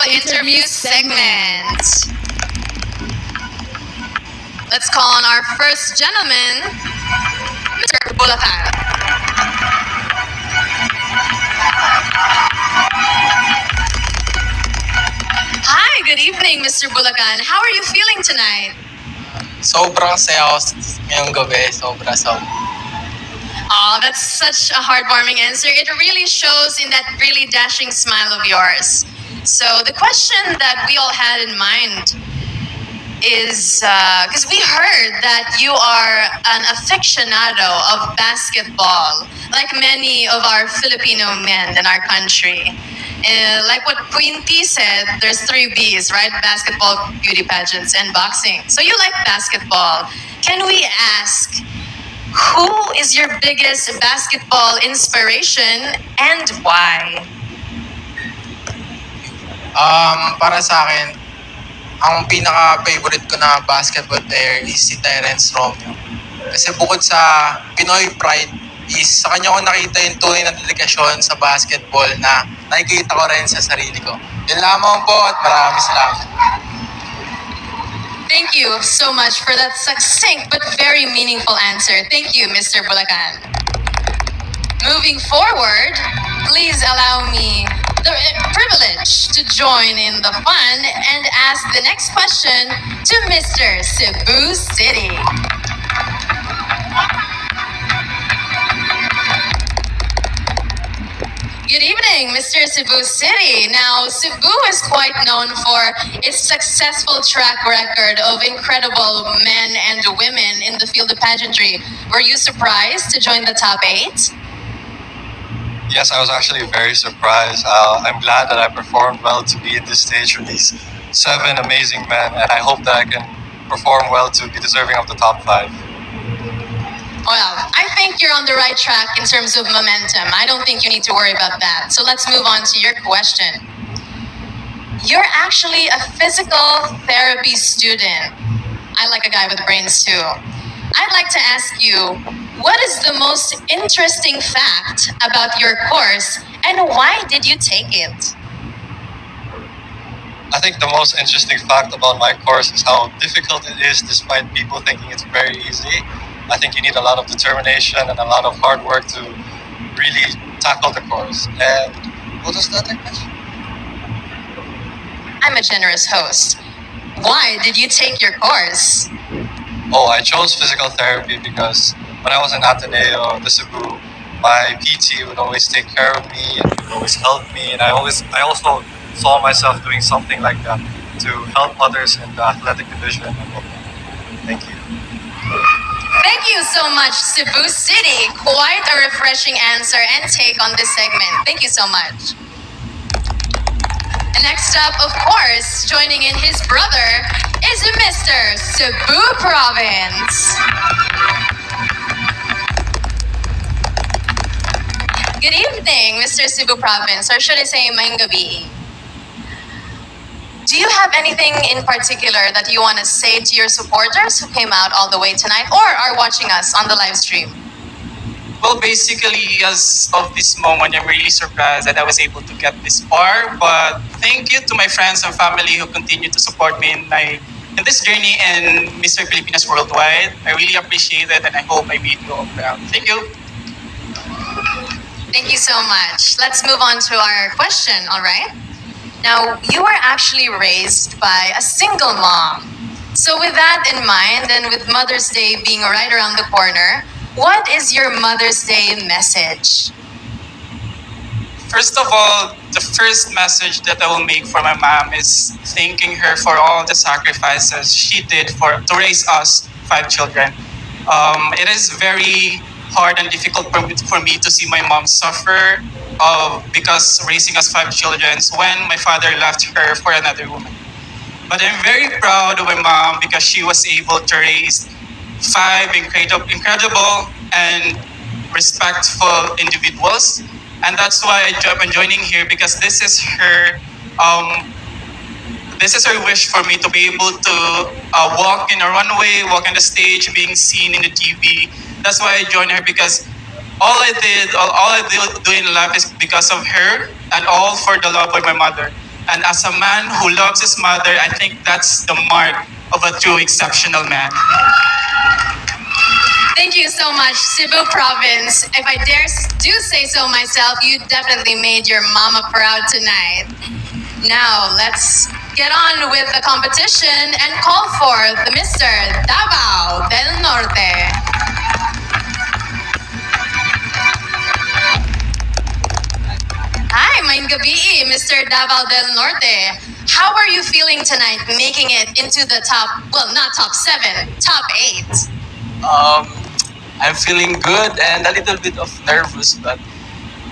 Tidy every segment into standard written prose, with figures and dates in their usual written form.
interview segment. Let's call on our first gentleman, Mr. Bulacan. Hi, good evening, Mr. Bulacan. How are you feeling tonight? Sobrang saya ako ngayong gabi. Sobra. Oh, that's such a heartwarming answer. It really shows in that really dashing smile of yours. So the question that we all had in mind is, because we heard that you are an aficionado of basketball, like many of our Filipino men in our country. Like what Queen T said, there's 3 B's, right? Basketball, beauty pageants, and boxing. So you like basketball. Can we ask, who is your biggest basketball inspiration and why? Para sa akin, ang pinaka-favorite ko na basketball player is si Terence Romeo. Kasi bukod sa Pinoy pride, is sa kanya ko nakita yung tunay na dedikasyon sa basketball na nakikita ko rin sa sarili ko. Yun lamang po at maraming salamat. Thank you so much for that succinct but very meaningful answer. Thank you, Mr. Bulacan. Moving forward, please allow me the privilege to join in the fun and ask the next question to Mr. Cebu City. Good evening, Mr. Cebu City. Now, Cebu is quite known for its successful track record of incredible men and women in the field of pageantry. Were you surprised to join the top 8? Yes, I was actually very surprised. I'm glad that I performed well to be in this stage with these 7 amazing men, and I hope that I can perform well to be deserving of the top 5. Well, I think you're on the right track in terms of momentum. I don't think you need to worry about that. So let's move on to your question. You're actually a physical therapy student. I like a guy with brains too. I'd like to ask you, what is the most interesting fact about your course and why did you take it? I think the most interesting fact about my course is how difficult it is despite people thinking it's very easy. I think you need a lot of determination and a lot of hard work to really tackle the course. And what was the other question? I'm a generous host. Why did you take your course? Oh, I chose physical therapy because when I was in Ateneo, the Cebu, my PT would always take care of me and would always help me. And I also saw myself doing something like that to help others in the athletic division. Thank you. Thank you so much, Cebu City. Quite a refreshing answer and take on this segment. Thank you so much. And next up, of course, joining in his brother is Mr. Cebu Province. Good evening, Mr. Cebu Province, or should I say Maayong gabi. Do you have anything in particular that you want to say to your supporters who came out all the way tonight or are watching us on the live stream? Well, basically, as of this moment, I'm really surprised that I was able to get this far. But thank you to my friends and family who continue to support me in this journey in Mr. Pilipinas Worldwide. I really appreciate it, and I hope I made you all proud. Thank you. Thank you so much. Let's move on to our question, all right? Now, you were actually raised by a single mom. So with that in mind, and with Mother's Day being right around the corner, what is your Mother's Day message? First of all, the first message that I will make for my mom is thanking her for all the sacrifices she did to raise us 5 children. It is very hard and difficult for me to see my mom suffer because raising us 5 children when my father left her for another woman. But I'm very proud of my mom because she was able to raise 5 incredible and respectful individuals. And that's why I'm joining here, because this is her wish for me to be able to walk in a runway, walk on the stage, being seen in the TV. That's why I joined her, because all I do in life is because of her, and all for the love of my mother. And as a man who loves his mother, I think that's the mark of a true exceptional man. Thank you so much, Cebu Province. If I do say so myself, you definitely made your mama proud tonight. Now, let's get on with the competition and call for the Mr. Davao del Norte. Hi, maing gabi, Mr. Davao del Norte. How are you feeling tonight making it into the top, well, not top 7, top 8? I'm feeling good and a little bit of nervous, but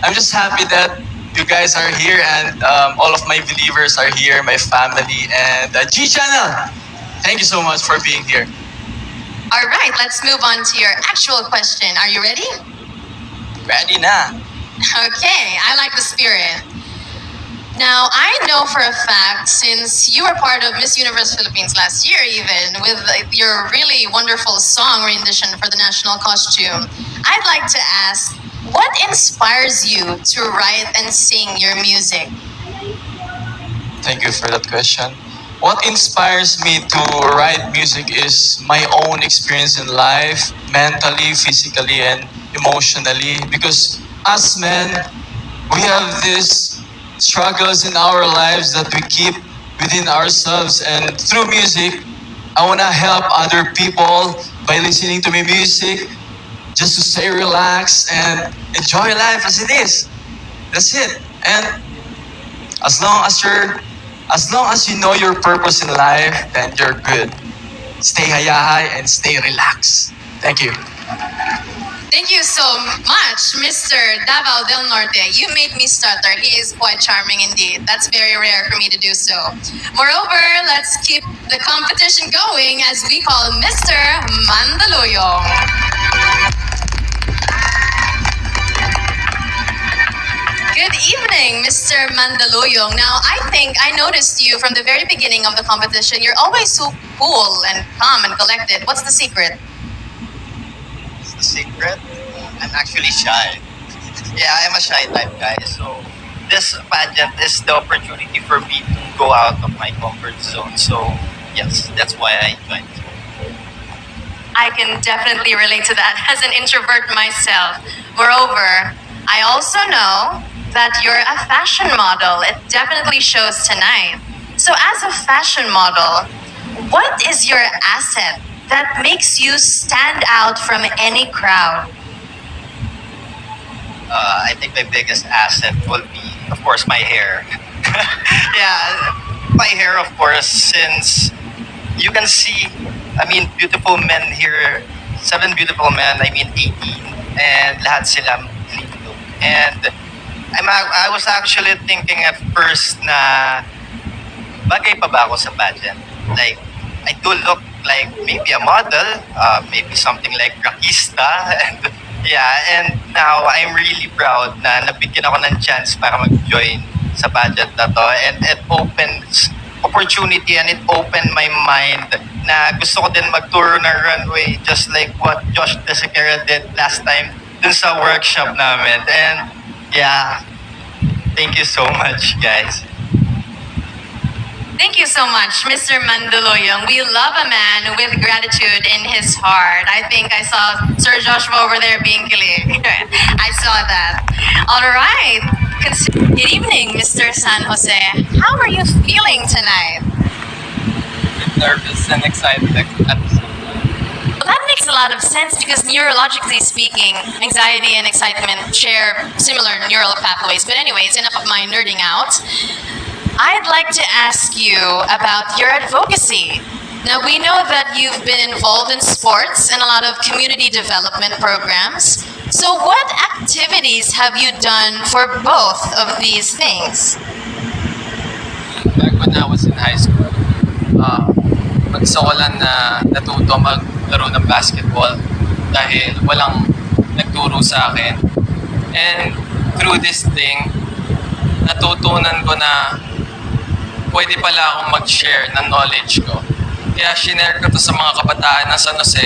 I'm just happy that you guys are here and all of my believers are here, my family and G Channel. Thank you so much for being here. All right, let's move on to your actual question. Are you ready? Ready na. Okay, I like the spirit. Now, I know for a fact, since you were part of Miss Universe Philippines last year even, with your really wonderful song rendition for the national costume, I'd like to ask, what inspires you to write and sing your music? Thank you for that question. What inspires me to write music is my own experience in life, mentally, physically, and emotionally. Because as men, we have these struggles in our lives that we keep within ourselves. And through music, I want to help other people by listening to my music, just to stay relaxed and enjoy life as it is. That's it. And as long as you know your purpose in life, then you're good. Stay hayahay and stay relaxed. Thank you. Thank you so much, Mr. Davao del Norte. You made me stutter. He is quite charming indeed. That's very rare for me to do so. Moreover, let's keep the competition going as we call Mr. Mandaluyong. Good evening, Mr. Mandaluyong. Now, I think I noticed you from the very beginning of the competition. You're always so cool and calm and collected. What's the secret? What's the secret? I'm actually shy. Yeah, I'm a shy type guy. So this pageant is the opportunity for me to go out of my comfort zone. So yes, that's why I joined. I can definitely relate to that as an introvert myself. Moreover, I also know that you're a fashion model. It definitely shows tonight. So as a fashion model, what is your asset that makes you stand out from any crowd? I think my biggest asset will be, of course, my hair. Yeah, my hair, of course, since you can see, I mean, beautiful men here, 7 beautiful men, I mean 18, and lahat sila lindo. And I was actually thinking at first na bagay pa ba ako sa pageant? Like, I do look like maybe a model, maybe something like Rakista, and yeah, and now I'm really proud na nabigyan ako ng chance para mag-join sa pageant na to, and it opens opportunity and it opened my mind na gusto ko din mag-tour ng runway just like what Josh Desequera did last time dun sa workshop namin. And yeah, thank you so much, guys. Thank you so much, Mr. Mandaluyong. We love a man with gratitude in his heart. I think I saw Sir Joshua over there being kilig. I saw that. All right. Good evening, Mr. San Jose. How are you feeling tonight? Nervous and excited at the same time. Well, that makes a lot of sense because neurologically speaking, anxiety and excitement share similar neural pathways. But anyways, enough of my nerding out. I'd like to ask you about your advocacy. Now, we know that you've been involved in sports and a lot of community development programs. So what activities have you done for both of these things? Back when I was in high school, gusto ko lang na natuto maglaro ng basketball dahil walang nagturo sa akin. And through this thing, natutunan ko na pwede pala akong mag-share ng knowledge ko. Kaya shinare ko to sa mga kabataan ng San Jose.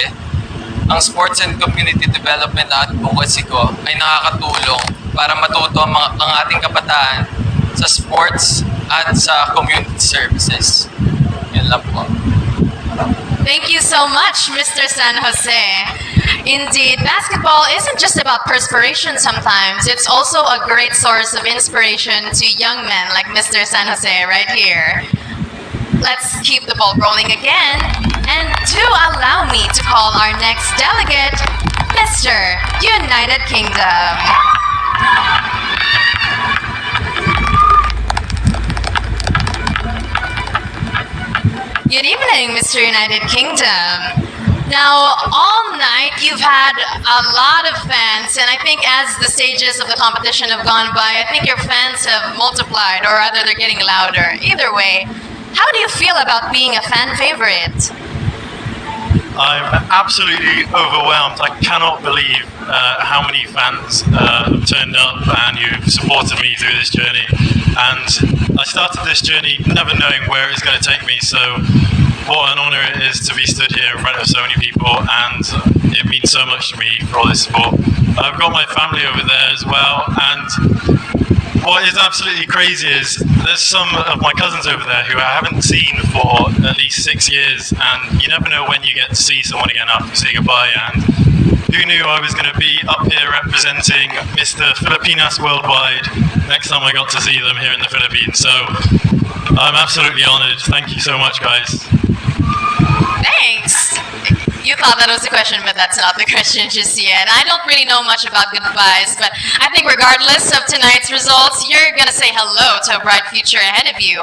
Ang sports and community development at advocacy ko ay nakakatulong para matuto ang ating kabataan sa sports at sa community services. Yun lang po. Thank you so much, Mr. San Jose. Indeed, basketball isn't just about perspiration sometimes. It's also a great source of inspiration to young men like Mr. San Jose right here. Let's keep the ball rolling again. And do allow me to call our next delegate, Mr. United Kingdom. Good evening, Mr. United Kingdom. Now, all night you've had a lot of fans, and I think as the stages of the competition have gone by, I think your fans have multiplied, or rather they're getting louder. Either way, how do you feel about being a fan favorite? I'm absolutely overwhelmed. I cannot believe how many fans have turned up and you've supported me through this journey. And I started this journey never knowing where it's going to take me. So what an honour it is to be stood here in front of so many people, and it means so much to me for all this support. I've got my family over there as well, and what is absolutely crazy is there's some of my cousins over there who I haven't seen for at least 6 years, and you never know when you get to see someone again after you say goodbye. And who knew I was going to be up here representing Mr. Pilipinas worldwide next time I got to see them here in the Philippines. So I'm absolutely honoured. Thank you so much, guys. Thanks. You thought that was the question, but that's not the question just yet. I don't really know much about goodbyes, but I think regardless of tonight's results, you're going to say hello to a bright future ahead of you.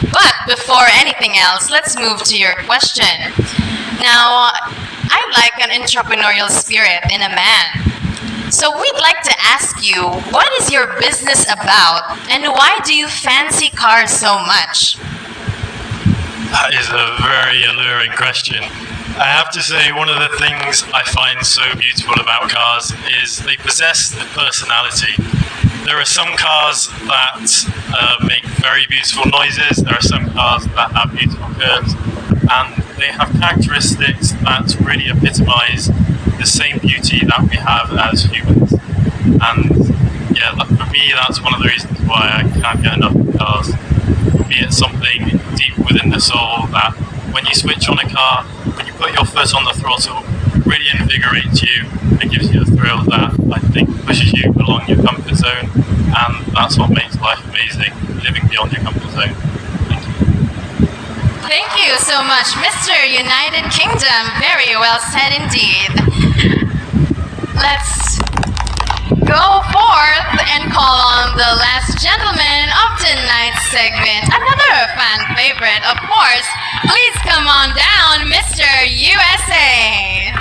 But before anything else, let's move to your question. Now, I like an entrepreneurial spirit in a man. So we'd like to ask you, what is your business about, and why do you fancy cars so much? That is a very alluring question. I have to say, one of the things I find so beautiful about cars is they possess the personality. There are some cars that make very beautiful noises, there are some cars that have beautiful curves, and they have characteristics that really epitomise the same beauty that we have as humans. And yeah, for me, that's one of the reasons why I can't get enough of cars. Be it something deep within the soul that when you switch on a car, when you put your foot on the throttle, really invigorates you and gives you a thrill that I think pushes you along your comfort zone, and that's what makes life amazing, living beyond your comfort zone. Thank you. Thank you so much, Mr. United Kingdom. Very well said indeed. Let's go forth and call on the last gentleman of tonight's segment. Another fan favorite, of course. Please come on down, Mr. USA.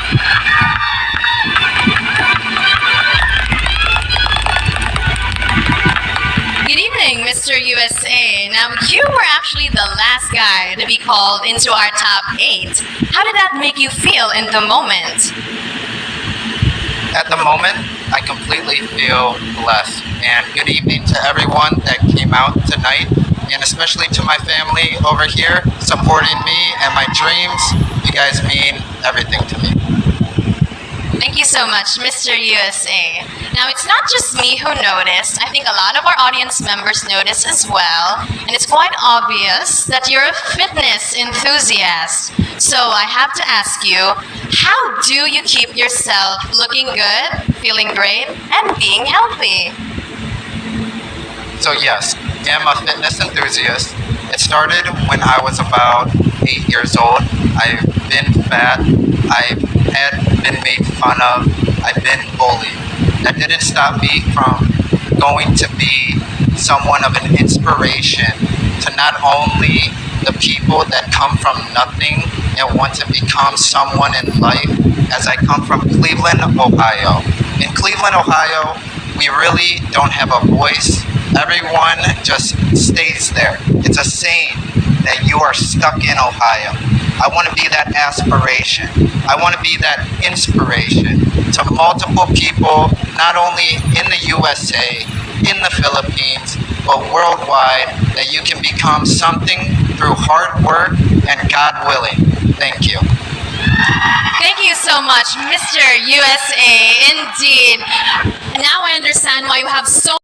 Good evening, Mr. USA. Now, you were actually the last guy to be called into our top 8. How did that make you feel in the moment? At the moment, I completely feel blessed. And good evening to everyone that came out tonight, and especially to my family over here supporting me and my dreams. You guys mean everything to me. Thank you so much, Mr. USA. Now, it's not just me who noticed. I think a lot of our audience members noticed as well. And it's quite obvious that you're a fitness enthusiast. So I have to ask you, how do you keep yourself looking good, feeling great, and being healthy? So yes, I am a fitness enthusiast. It started when I was about 8 years old. I've been fat. I've been made fun of. I've been bullied. That didn't stop me from going to be someone of an inspiration to not only the people that come from nothing and want to become someone in life, as I come from Cleveland, Ohio. In Cleveland, Ohio, we really don't have a voice. Everyone just stays there. It's a saying that you are stuck in Ohio. I want to be that aspiration. I want to be that inspiration to multiple people, not only in the USA, in the Philippines, but worldwide, that you can become something through hard work and God willing. Thank you. Thank you so much, Mr. USA. Indeed. Now I understand why you have so